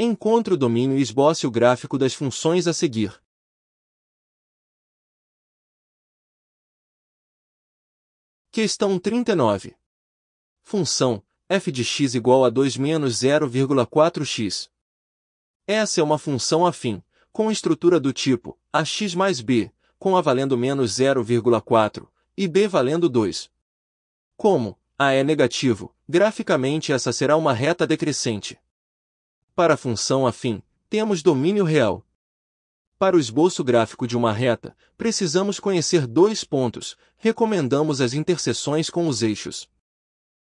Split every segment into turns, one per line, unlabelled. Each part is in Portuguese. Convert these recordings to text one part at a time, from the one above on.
Encontre o domínio e esboce o gráfico das funções a seguir. Questão 39. Função f de x igual a 2 menos 0,4x. Essa é uma função afim, com estrutura do tipo ax mais b, com a valendo menos 0,4, e b valendo 2. Como a é negativo, graficamente essa será uma reta decrescente. Para a função afim, temos domínio real. Para o esboço gráfico de uma reta, precisamos conhecer dois pontos, recomendamos as interseções com os eixos.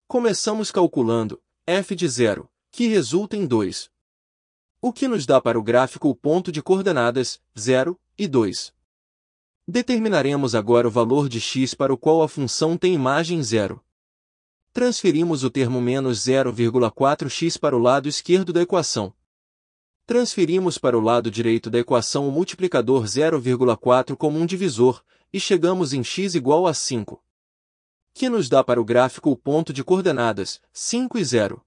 Começamos calculando f de 0, que resulta em 2. O que nos dá para o gráfico o ponto de coordenadas 0 e 2. Determinaremos agora o valor de x para o qual a função tem imagem 0. Transferimos o termo menos 0,4x para o lado esquerdo da equação. Transferimos para o lado direito da equação o multiplicador 0,4 como um divisor, e chegamos em x igual a 5. Que nos dá para o gráfico o ponto de coordenadas 5 e 0.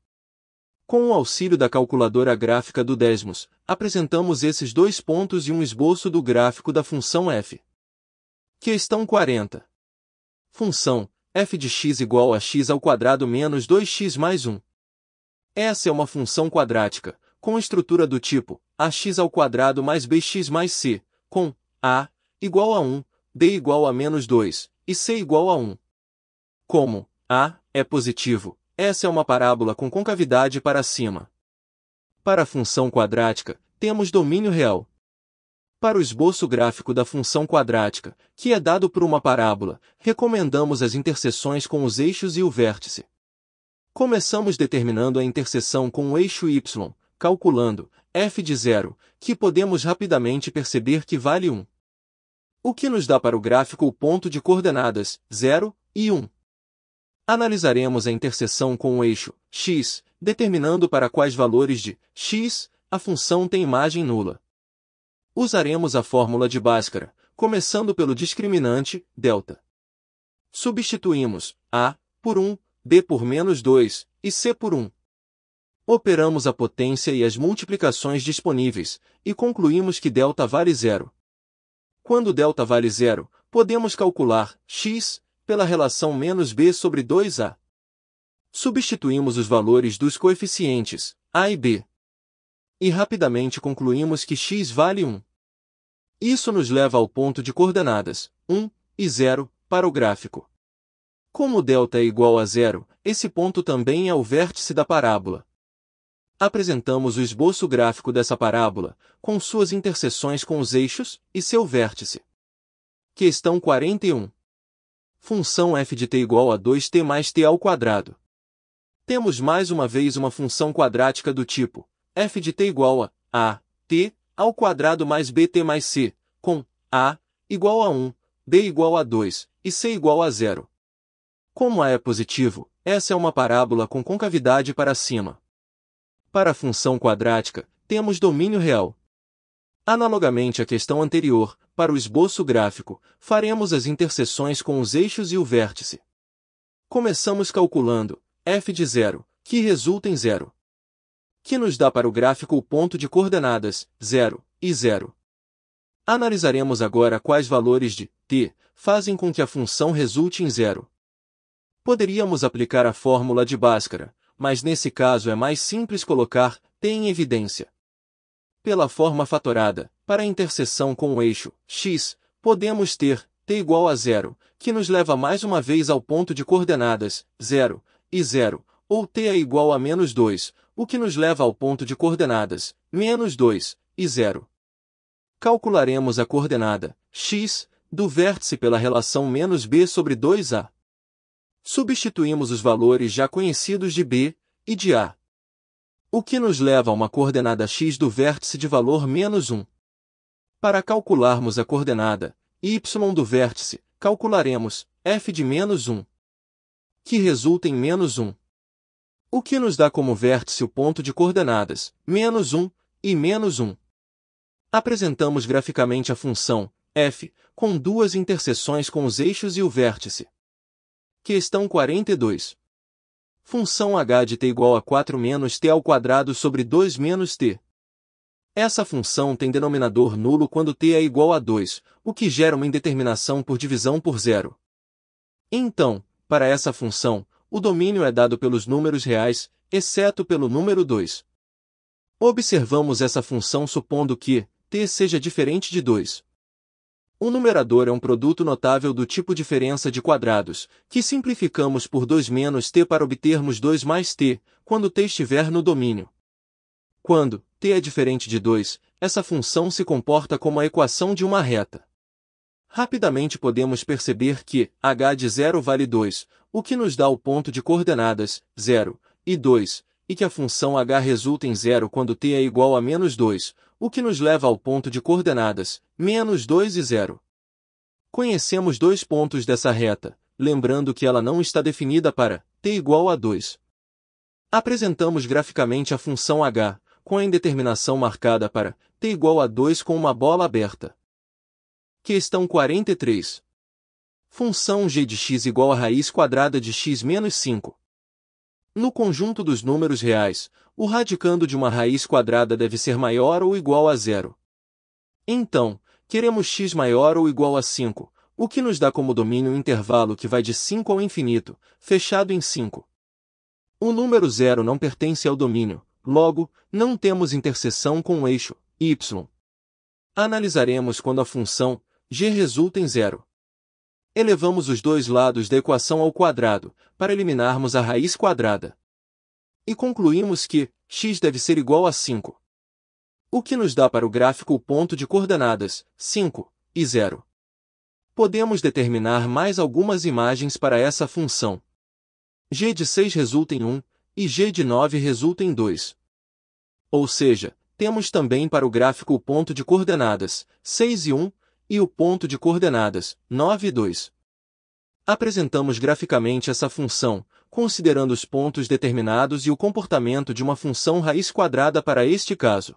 Com o auxílio da calculadora gráfica do Desmos, apresentamos esses dois pontos e um esboço do gráfico da função f. Questão 40. Função f de x igual a x ao quadrado menos 2x mais 1. Essa é uma função quadrática, com estrutura do tipo ax ao quadrado mais bx mais c, com a igual a 1, b igual a menos 2, e c igual a 1. Como a é positivo, essa é uma parábola com concavidade para cima. Para a função quadrática, temos domínio real. Para o esboço gráfico da função quadrática, que é dado por uma parábola, recomendamos as interseções com os eixos e o vértice. Começamos determinando a interseção com o eixo y, calculando f de 0, que podemos rapidamente perceber que vale 1. O que nos dá para o gráfico o ponto de coordenadas 0 e 1. Analisaremos a interseção com o eixo x, determinando para quais valores de x a função tem imagem nula. Usaremos a fórmula de Bhaskara, começando pelo discriminante delta. Substituímos a por 1, b por menos 2 e c por 1. Operamos a potência e as multiplicações disponíveis, e concluímos que delta vale 0. Quando delta vale 0, podemos calcular x pela relação menos b sobre 2a. Substituímos os valores dos coeficientes a e b. E rapidamente concluímos que x vale 1. Isso nos leva ao ponto de coordenadas 1 e 0 para o gráfico. Como delta é igual a 0, esse ponto também é o vértice da parábola. Apresentamos o esboço gráfico dessa parábola, com suas interseções com os eixos e seu vértice. Questão 41. Função f de t igual a 2t mais t ao quadrado. Temos mais uma vez uma função quadrática do tipo f de t igual a t ao quadrado mais bt mais c, com a igual a 1, b igual a 2 e c igual a 0. Como a é positivo, essa é uma parábola com concavidade para cima. Para a função quadrática, temos domínio real. Analogamente à questão anterior, para o esboço gráfico, faremos as interseções com os eixos e o vértice. Começamos calculando f de 0, que resulta em 0. Que nos dá para o gráfico o ponto de coordenadas 0 e 0. Analisaremos agora quais valores de t fazem com que a função resulte em 0. Poderíamos aplicar a fórmula de Bhaskara, mas nesse caso é mais simples colocar t em evidência. Pela forma fatorada, para a interseção com o eixo x, podemos ter t igual a 0, que nos leva mais uma vez ao ponto de coordenadas 0 e 0, ou t é igual a menos 2, o que nos leva ao ponto de coordenadas menos 2 e 0. Calcularemos a coordenada x do vértice pela relação menos b sobre 2a. Substituímos os valores já conhecidos de b e de a. O que nos leva a uma coordenada x do vértice de valor menos 1. Para calcularmos a coordenada y do vértice, calcularemos f de menos 1, que resulta em menos 1. O que nos dá como vértice o ponto de coordenadas menos 1 e menos 1. Apresentamos graficamente a função f com duas interseções com os eixos e o vértice. Questão 42. Função h de t igual a 4 menos t ao quadrado sobre 2 menos t. Essa função tem denominador nulo quando t é igual a 2, o que gera uma indeterminação por divisão por zero. Então, para essa função, o domínio é dado pelos números reais, exceto pelo número 2. Observamos essa função supondo que t seja diferente de 2. O numerador é um produto notável do tipo diferença de quadrados, que simplificamos por 2 menos t para obtermos 2 mais t, quando t estiver no domínio. Quando t é diferente de 2, essa função se comporta como a equação de uma reta. Rapidamente podemos perceber que h de 0 vale 2, o que nos dá o ponto de coordenadas 0 e 2, e que a função h resulta em 0 quando t é igual a menos 2, o que nos leva ao ponto de coordenadas menos 2 e 0. Conhecemos dois pontos dessa reta, lembrando que ela não está definida para t igual a 2. Apresentamos graficamente a função h, com a indeterminação marcada para t igual a 2 com uma bola aberta. Questão 43. Função g de x igual a raiz quadrada de x menos 5. No conjunto dos números reais, o radicando de uma raiz quadrada deve ser maior ou igual a 0. Então, queremos x maior ou igual a 5, o que nos dá como domínio um intervalo que vai de 5 ao infinito, fechado em 5. O número 0 não pertence ao domínio, logo, não temos interseção com o eixo y. Analisaremos quando a função g resulta em 0. Elevamos os dois lados da equação ao quadrado, para eliminarmos a raiz quadrada. E concluímos que x deve ser igual a 5. O que nos dá para o gráfico o ponto de coordenadas 5 e 0. Podemos determinar mais algumas imagens para essa função. G de 6 resulta em 1, e G de 9 resulta em 2. Ou seja, temos também para o gráfico o ponto de coordenadas 6 e 1, e o ponto de coordenadas 9 e 2. Apresentamos graficamente essa função, considerando os pontos determinados e o comportamento de uma função raiz quadrada para este caso.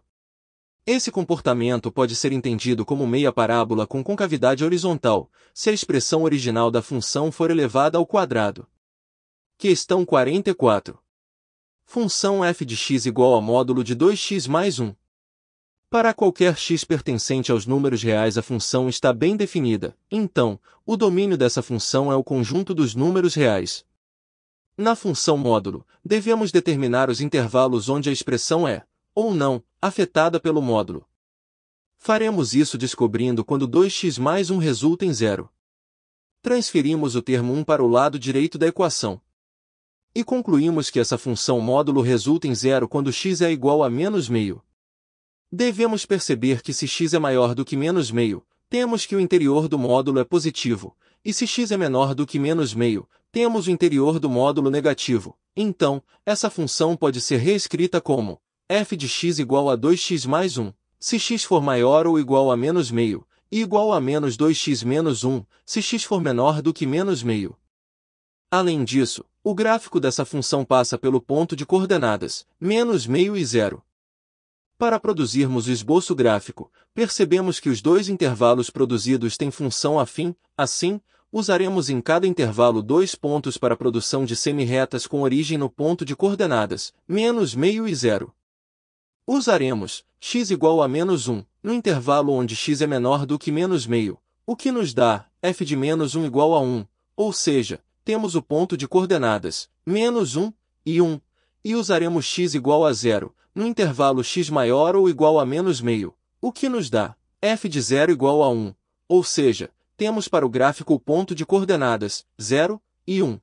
Esse comportamento pode ser entendido como meia parábola com concavidade horizontal, se a expressão original da função for elevada ao quadrado. Questão 44. Função f de x igual a módulo de 2x mais 1. Para qualquer x pertencente aos números reais a função está bem definida, então, o domínio dessa função é o conjunto dos números reais. Na função módulo, devemos determinar os intervalos onde a expressão é, ou não, afetada pelo módulo. Faremos isso descobrindo quando 2x mais 1 resulta em 0. Transferimos o termo 1 para o lado direito da equação. E concluímos que essa função módulo resulta em 0 quando x é igual a menos meio. Devemos perceber que se x é maior do que menos meio, temos que o interior do módulo é positivo, e se x é menor do que menos meio, temos o interior do módulo negativo. Então, essa função pode ser reescrita como f de x igual a 2x mais 1, se x for maior ou igual a menos meio, e igual a menos 2x menos 1, se x for menor do que menos meio. Além disso, o gráfico dessa função passa pelo ponto de coordenadas, menos meio e 0. Para produzirmos o esboço gráfico, percebemos que os dois intervalos produzidos têm função afim, assim, usaremos em cada intervalo 2 pontos para a produção de semi-retas com origem no ponto de coordenadas, menos meio e 0. Usaremos x igual a menos 1, no intervalo onde x é menor do que menos meio, o que nos dá f de menos 1 igual a 1, ou seja, temos o ponto de coordenadas, menos 1 e 1, e usaremos x igual a 0, no intervalo x maior ou igual a menos meio, o que nos dá f de 0 igual a 1, ou seja, temos para o gráfico o ponto de coordenadas 0 e 1.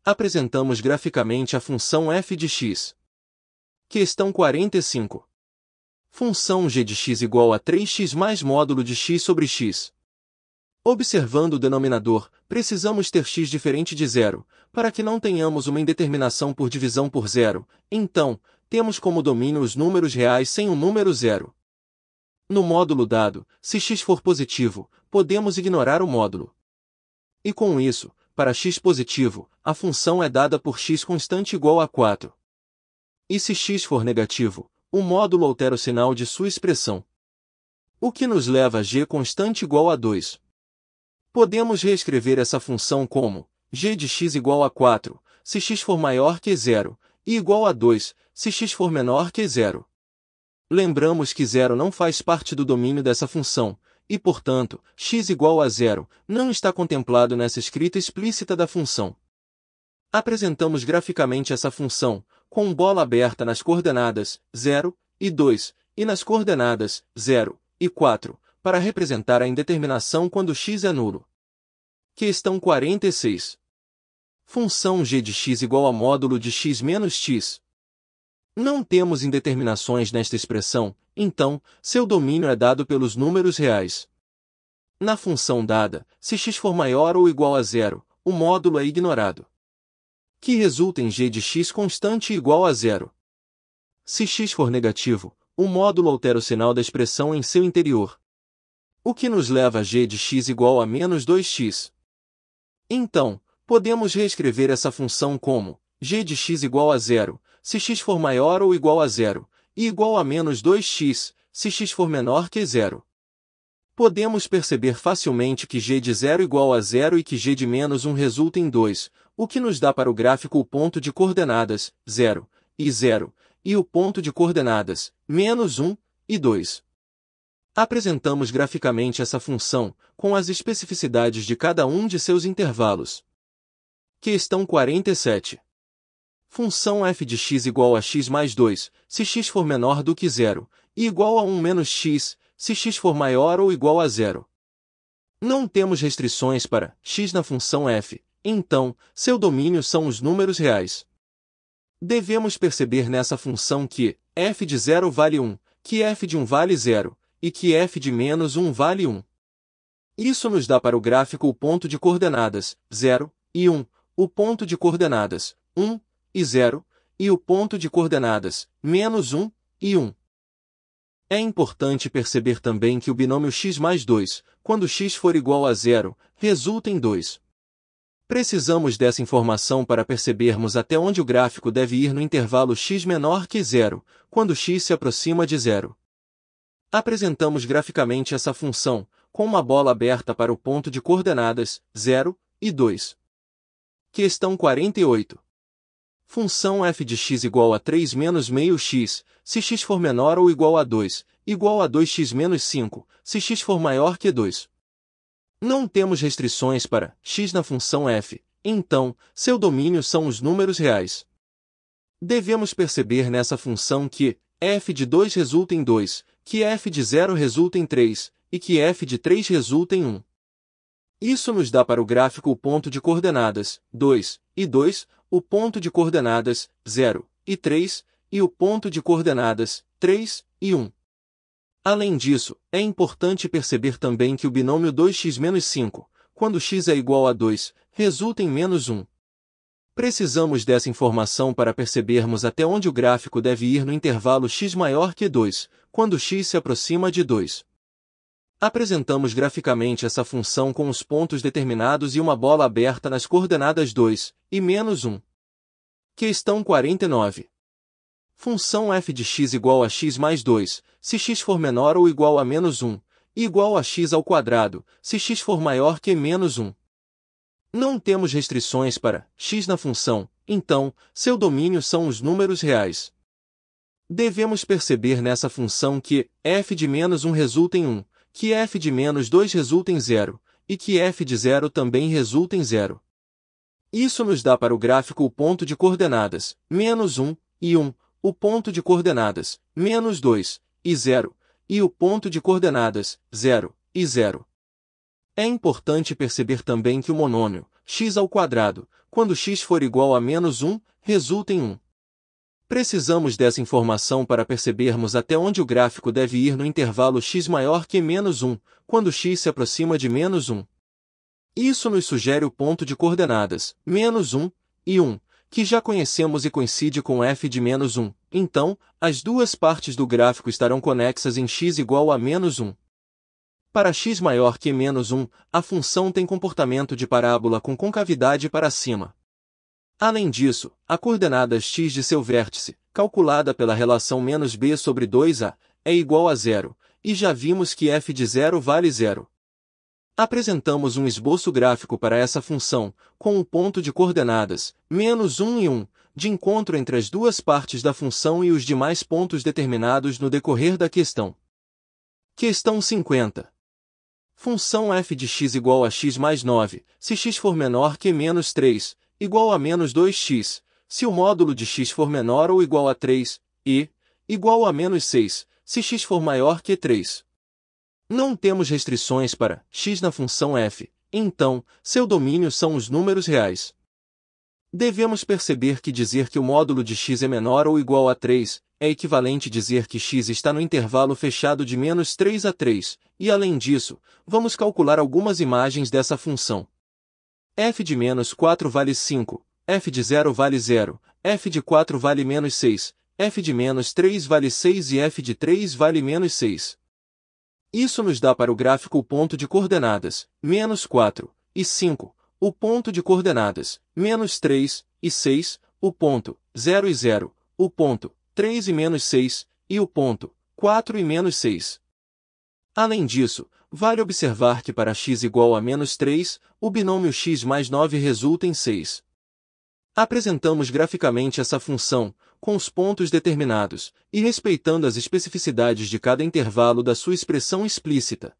Apresentamos graficamente a função f de x. Questão 45. Função g de x igual a 3x mais módulo de x sobre x. Observando o denominador, precisamos ter x diferente de 0, para que não tenhamos uma indeterminação por divisão por 0, então, temos como domínio os números reais sem o número 0. No módulo dado, se x for positivo, podemos ignorar o módulo. E com isso, para x positivo, a função é dada por x constante igual a 4. E se x for negativo, o módulo altera o sinal de sua expressão. O que nos leva a g constante igual a 2. Podemos reescrever essa função como g de x igual a 4, se x for maior que 0, e igual a 2, se x for menor que 0. Lembramos que zero não faz parte do domínio dessa função, e portanto, x igual a zero não está contemplado nessa escrita explícita da função. Apresentamos graficamente essa função, com bola aberta nas coordenadas 0 e 2, e nas coordenadas 0 e 4, para representar a indeterminação quando x é nulo. Questão 46. Função g de x igual a módulo de x menos x. Não temos indeterminações nesta expressão, então, seu domínio é dado pelos números reais. Na função dada, se x for maior ou igual a zero, o módulo é ignorado, que resulta em g de x constante igual a zero. Se x for negativo, o módulo altera o sinal da expressão em seu interior, o que nos leva a g de x igual a menos 2x. Então, podemos reescrever essa função como g de x igual a zero, se x for maior ou igual a zero, e igual a menos 2x, se x for menor que zero. Podemos perceber facilmente que g de 0 igual a zero e que g de menos 1 resulta em 2, o que nos dá para o gráfico o ponto de coordenadas 0 e o ponto de coordenadas menos 1 e 2. Apresentamos graficamente essa função, com as especificidades de cada um de seus intervalos. Questão 47. Função f de x igual a x mais 2, se x for menor do que 0, e igual a 1 menos x, se x for maior ou igual a 0. Não temos restrições para x na função f, então, seu domínio são os números reais. Devemos perceber nessa função que f de 0 vale 1, que f de 1 vale 0, e que f de menos 1 vale 1. Isso nos dá para o gráfico o ponto de coordenadas 0 e 1, o ponto de coordenadas 1 e 0, e o ponto de coordenadas menos 1 e 1. É importante perceber também que o binômio x mais 2, quando x for igual a 0, resulta em 2. Precisamos dessa informação para percebermos até onde o gráfico deve ir no intervalo x menor que 0, quando x se aproxima de 0. Apresentamos graficamente essa função, com uma bola aberta para o ponto de coordenadas 0 e 2. Questão 48. Função f de x igual a 3 menos meio x, se x for menor ou igual a 2, igual a 2x menos 5, se x for maior que 2. Não temos restrições para x na função f, então, seu domínio são os números reais. Devemos perceber nessa função que f de 2 resulta em 2, que f de 0 resulta em 3, e que f de 3 resulta em 1. Isso nos dá para o gráfico o ponto de coordenadas 2 e 2, o ponto de coordenadas 0 e 3, e o ponto de coordenadas 3 e 1. Além disso, é importante perceber também que o binômio 2x menos 5, quando x é igual a 2, resulta em menos 1. Precisamos dessa informação para percebermos até onde o gráfico deve ir no intervalo x maior que 2, quando x se aproxima de 2. Apresentamos graficamente essa função com os pontos determinados e uma bola aberta nas coordenadas 2 e menos 1. Questão 49. Função f de x igual a x mais 2, se x for menor ou igual a menos 1, e igual a x ao quadrado, se x for maior que menos 1. Não temos restrições para x na função, então, seu domínio são os números reais. Devemos perceber nessa função que f de menos 1 resulta em 1, que f de menos 2 resulta em 0, e que f de 0 também resulta em 0. Isso nos dá para o gráfico o ponto de coordenadas menos 1 e 1, o ponto de coordenadas menos 2 e 0, e o ponto de coordenadas 0 e 0. É importante perceber também que o monômio x ao quadrado, quando x for igual a menos 1, resulta em 1. Precisamos dessa informação para percebermos até onde o gráfico deve ir no intervalo x maior que menos 1, quando x se aproxima de menos 1. Isso nos sugere o ponto de coordenadas menos 1 e 1, que já conhecemos e coincide com f de menos 1, então, as duas partes do gráfico estarão conexas em x igual a menos 1. Para x maior que menos 1, a função tem comportamento de parábola com concavidade para cima. Além disso, a coordenada x de seu vértice, calculada pela relação menos b sobre 2a, é igual a 0, e já vimos que f de 0 vale 0. Apresentamos um esboço gráfico para essa função, com o ponto de coordenadas menos 1 e 1, de encontro entre as duas partes da função e os demais pontos determinados no decorrer da questão. Questão 50. Função f de x igual a x mais 9, se x for menor que menos 3, igual a menos 2x, se o módulo de x for menor ou igual a 3, e, igual a menos 6, se x for maior que 3. Não temos restrições para x na função f, então, seu domínio são os números reais. Devemos perceber que dizer que o módulo de x é menor ou igual a 3, é equivalente dizer que x está no intervalo fechado de menos 3 a 3, e além disso, vamos calcular algumas imagens dessa função. F de menos 4 vale 5, f de 0 vale 0, f de 4 vale menos 6, f de menos 3 vale 6 e f de 3 vale menos 6. Isso nos dá para o gráfico o ponto de coordenadas, menos 4, e 5, o ponto de coordenadas, menos 3, e 6, o ponto, 0 e 0, o ponto, 3 e menos 6, e o ponto, 4 e menos 6. Além disso, vale observar que para x igual a menos 3, o binômio x mais 9 resulta em 6. Apresentamos graficamente essa função, com os pontos determinados, e respeitando as especificidades de cada intervalo da sua expressão explícita.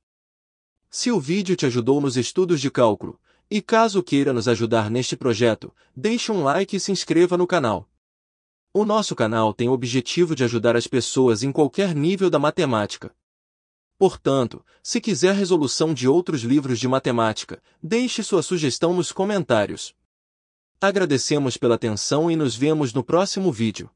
Se o vídeo te ajudou nos estudos de cálculo, e caso queira nos ajudar neste projeto, deixe um like e se inscreva no canal. O nosso canal tem o objetivo de ajudar as pessoas em qualquer nível da matemática. Portanto, se quiser resolução de outros livros de matemática, deixe sua sugestão nos comentários. Agradecemos pela atenção e nos vemos no próximo vídeo.